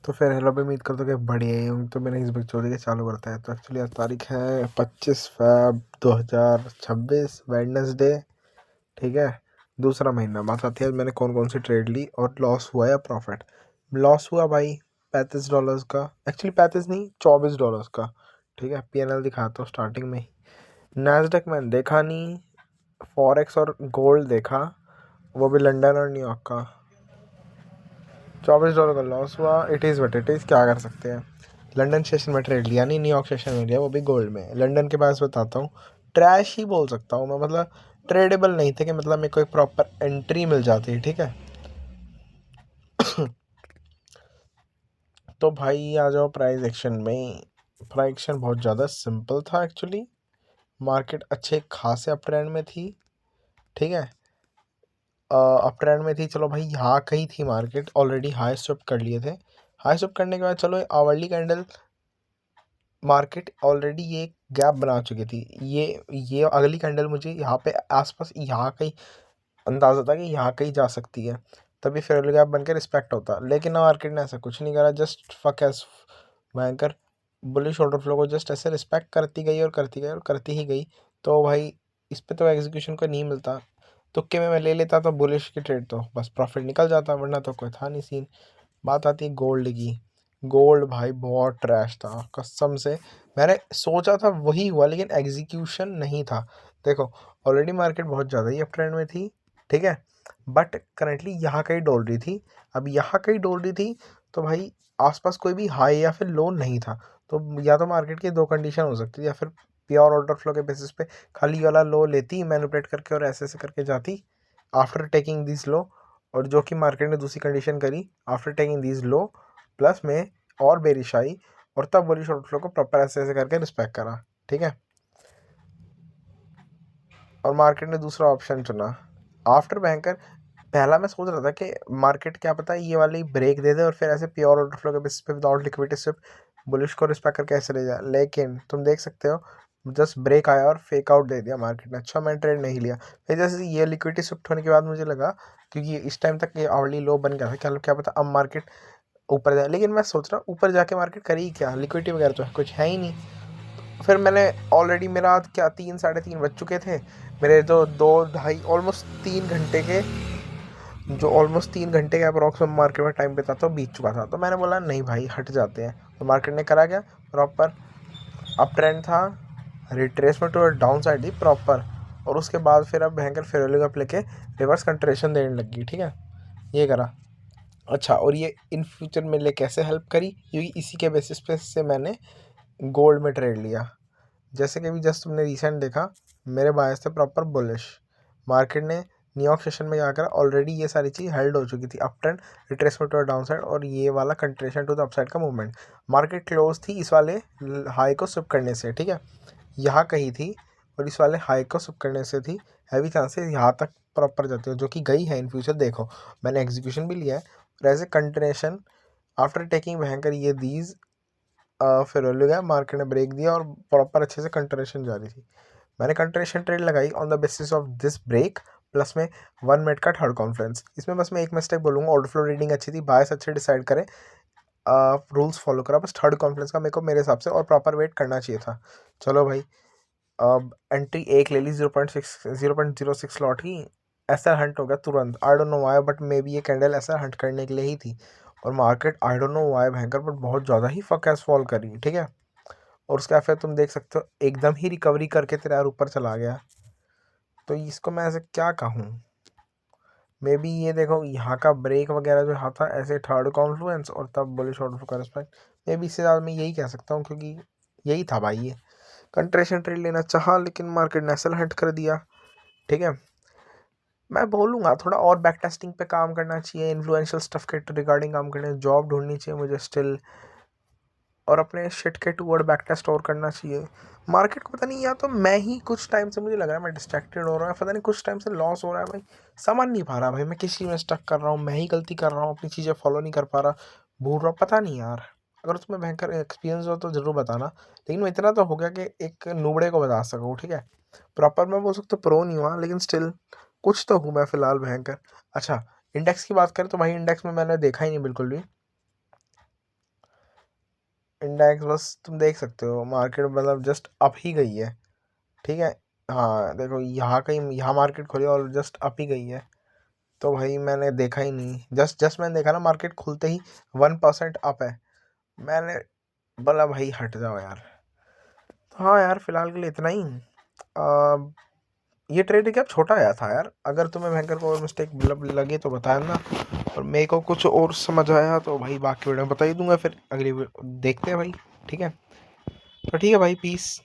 तो फिर हेलो भी उम्मीद करता हूँ कि बढ़िया ही हूँ। तो मैंने इस चोरी के चालू करता है। तो एक्चुअली आज तारीख है 25 फ़रवरी 2026 वेडनेसडे। ठीक है, दूसरा महीना। बात आती है आज मैंने कौन कौन सी ट्रेड ली और लॉस हुआ या प्रॉफिट। लॉस हुआ भाई $35 का, एक्चुअली 35 नहीं $24 का। ठीक है, PNL दिखाता हूँ स्टार्टिंग में ही। नैस्डैक मैंने देखा नहीं, फॉरेक्स और गोल्ड देखा, वो भी लंदन और न्यूयॉर्क का। $24 का लॉस हुआ। It is what it is, क्या कर सकते हैं। लंदन सेशन में ट्रेड लिया नहीं, न्यूयॉर्क सेशन में लिया, वो भी गोल्ड में। लंदन के पास बताता हूँ, ट्रैश ही बोल सकता हूँ मैं, मतलब ट्रेडेबल नहीं थे कि मतलब मेरे को एक प्रॉपर एंट्री मिल जाती। ठीक है तो भाई आ जाओ प्राइस एक्शन में। प्राइस एक्शन बहुत ज़्यादा सिंपल था एक्चुअली। मार्केट अच्छे खासे अप ट्रेंड में थी। ठीक है, अप ट्रेंड में थी। चलो भाई, यहाँ कहीं थी मार्केट, ऑलरेडी हाई स्टॉप कर लिए थे। हाई स्टॉप करने के बाद चलो आवरली कैंडल मार्केट ऑलरेडी ये गैप बना चुकी थी। ये अगली कैंडल मुझे यहाँ पे आसपास यहाँ कहीं अंदाज़ा था कि यहाँ कहीं जा सकती है, तभी फेयर गैप बन के रिस्पेक्ट होता। लेकिन मार्केट ने ऐसा कुछ नहीं करा, जस्ट फक एस भयंकर बुलिश ऑर्डर फ्लो को जस्ट ऐसे रिस्पेक्ट करती गई और करती गई और करती ही गई। तो भाई इस पे तो एग्जीक्यूशन को नहीं मिलता। तुक्के में मैं ले लेता तो बुलिश की ट्रेड तो बस प्रॉफिट निकल जाता, वरना तो कोई था नहीं सीन। बात आती है गोल्ड की। गोल्ड भाई बहुत ट्रैश था कसम से। मैंने सोचा था वही हुआ, लेकिन एग्जीक्यूशन नहीं था। देखो, ऑलरेडी मार्केट बहुत ज़्यादा ही अप ट्रेंड में थी। ठीक है, बट करंटली यहाँ कहीं डोल रही थी। अब यहाँ कहीं डोल रही थी तो भाई आसपास कोई भी हाई या फिर लो नहीं था। तो या तो मार्केट की दो कंडीशन हो सकती थी, या फिर प्योर ऑर्डर फ्लो के बेसिस पे खाली वाला लो लेती मैनिपुलेट करके और ऐसे ऐसे करके जाती आफ्टर टेकिंग दिस लो। और जो कि मार्केट ने दूसरी कंडीशन करी, after taking this low plus में और बेरिश आई, और तब बुलिश ऑर्डर फ्लो को प्रॉपर ऐसे ऐसे करके रिस्पेक्ट करा। ठीक है, और मार्केट ने दूसरा ऑप्शन चुना आफ्टर बैंकर। पहला मैं सोच रहा था कि मार्केट क्या पता ये वाली ब्रेक दे दे और फिर ऐसे प्योर ऑर्डर फ्लो के बेसिस पे विदाउट लिक्विडिटी सिर्फ बुलिश को रिस्पेक्ट करके ऐसे ले जाए, लेकिन तुम देख सकते हो जस्ट ब्रेक आया और फेक आउट दे दिया मार्केट ने। अच्छा, मैं ट्रेड नहीं लिया। फिर जैसे ये लिक्विडिटी शिफ्ट होने के बाद मुझे लगा, क्योंकि इस टाइम तक ये आवरली लो बन गया था, क्या क्या पता अब मार्केट ऊपर जाए। लेकिन मैं सोच रहा हूँ ऊपर जाके मार्केट करी क्या, लिक्विडिटी वगैरह तो कुछ है ही नहीं। फिर मैंने ऑलरेडी, मेरा क्या 3 साढ़े 3 बज चुके थे। मेरे जो 2 ढाई ऑलमोस्ट 3 घंटे के, जो ऑलमोस्ट 3 घंटे के अप्रॉक्स में मार्केट में टाइम बिता तो बीत चुका था। तो मैंने बोला नहीं भाई हट जाते हैं। तो मार्केट ने करा क्या, प्रॉपर अप ट्रेंड था, रिट्रेसमेंट टू डाउन साइड ही प्रॉपर, और उसके बाद फिर अब भयंकर फेरोलिंग अप लेके रिवर्स कंट्रेशन देने लगी। ठीक है, ये करा। अच्छा, और ये इन फ्यूचर मेरे लिए कैसे हेल्प करी, क्योंकि इसी के बेसिस पे से मैंने गोल्ड में ट्रेड लिया। जैसे कि अभी जस्ट तुमने रिसेंट देखा, मेरे बायस थे प्रॉपर बुलिश। मार्केट ने न्यूयॉर्क सेशन में जाकर ऑलरेडी ये सारी चीज़ हेल्ड हो चुकी थी, अप ट्रेंड, रिट्रेसमेंट और डाउन साइड, और ये वाला कंट्रेशन टू द अपसाइड का मूवमेंट। मार्केट क्लोज थी इस वाले हाई को स्विप करने से। ठीक है, यहाँ कहीं थी और इस वाले हाई को स्विप करने से थी। हैवी चांसेस यहाँ तक प्रॉपर जाती हो, जो कि गई है इन फ्यूचर। देखो, मैंने एग्जीक्यूशन भी लिया है, और as a continuation after taking भयंकर ये दीज फिर हो गया, मार्केट ने ब्रेक दिया और प्रॉपर अच्छे से कंटिन्यूशन जारी थी। मैंने कंटिन्यूशन ट्रेड लगाई on the basis of this break, plus में 1 मिनट का थर्ड कॉन्फ्रेंस। इसमें बस मैं एक मिस्टेक बोलूँगा, ऑर्डर फ्लो रीडिंग अच्छी थी, बायस अच्छे डिसाइड करे, रूल्स फॉलो करा, बस थर्ड कॉन्फ्रेंस का मेरे को मेरे हिसाब से और प्रॉपर वेट करना चाहिए था। चलो भाई, अब एंट्री एक ले ली 0.06 लॉट की। ऐसा हंट हो गया तुरंत, I don't know why, but may be ये कैंडल ऐसा हंट करने के लिए ही थी। और market I don't know why भयंकर, बट बहुत ज़्यादा ही फक एस फॉल करी। ठीक है, और उसके फिर तुम देख सकते हो एकदम ही रिकवरी करके तेरा यार ऊपर चला गया। तो इसको मैं ऐसे क्या कहूँ, मे बी ये देखो यहाँ का ब्रेक वगैरह जो यहाँ था, ऐसे थर्ड कॉन्फ्लुएंस और तब बुलिश ऑर्डर का रिस्पेक्ट, मे बी इससे ज़्यादा मैं यही कह सकता हूँ, क्योंकि यही था भाई। ये कंट्रेशन ट्रेड लेना चाहा, लेकिन मार्केट ने ऐसा हट कर दिया। ठीक है, मैं बोलूँगा थोड़ा और बैक टेस्टिंग पे काम करना चाहिए, इन्फ्लुएंशियल स्टफ के रिगार्डिंग काम करना चाहिए, जॉब ढूंढनी चाहिए मुझे स्टिल, और अपने शिट के टूवर्ड बैक टेस्ट और करना चाहिए। मार्केट को पता नहीं, या तो मैं ही कुछ टाइम से मुझे लग रहा है मैं डिस्ट्रैक्टेड हो रहा है, पता नहीं कुछ टाइम से लॉस हो रहा है भाई। समझ नहीं पा रहा भाई, मैं किस चीज़ में स्टक कर रहा हूँ, मैं ही गलती कर रहा हूँ, अपनी चीज़ें फॉलो नहीं कर पा रहा, भूल रहा हूँ, पता नहीं यार। अगर तुम्हें भयंकर एक्सपीरियंस हो तो ज़रूर बताना, लेकिन मैं इतना तो हो गया कि एक नूबड़े को बता सकूँ। ठीक है, प्रॉपर मैं बोल सकता प्रो नहीं हुआ, लेकिन स्टिल कुछ तो हूँ मैं फ़िलहाल भयंकर। अच्छा, इंडेक्स की बात करें तो भाई इंडेक्स में मैंने देखा ही नहीं बिल्कुल भी। इंडेक्स बस तुम देख सकते हो, मार्केट मतलब जस्ट अप ही गई है, ठीक है। हाँ देखो, यहाँ कहीं यहाँ मार्केट खुली और जस्ट अप ही गई है, तो भाई मैंने देखा ही नहीं, जस्ट जस्ट मैंने देखा ना मार्केट खुलते ही 1% अप है, मैंने बोला भाई हट जाओ यार। तो हाँ यार, फिलहाल के लिए इतना ही। आ, ये ट्रेड क्या छोटा आया था यार, अगर तुम्हें भयंकर को और मिस्टेक लगे तो बताया ना, और मेरे को कुछ और समझ आया तो भाई बाकी वीडियो में बता ही दूंगा, फिर अगली देखते हैं भाई, ठीक है। तो ठीक है भाई, पीस।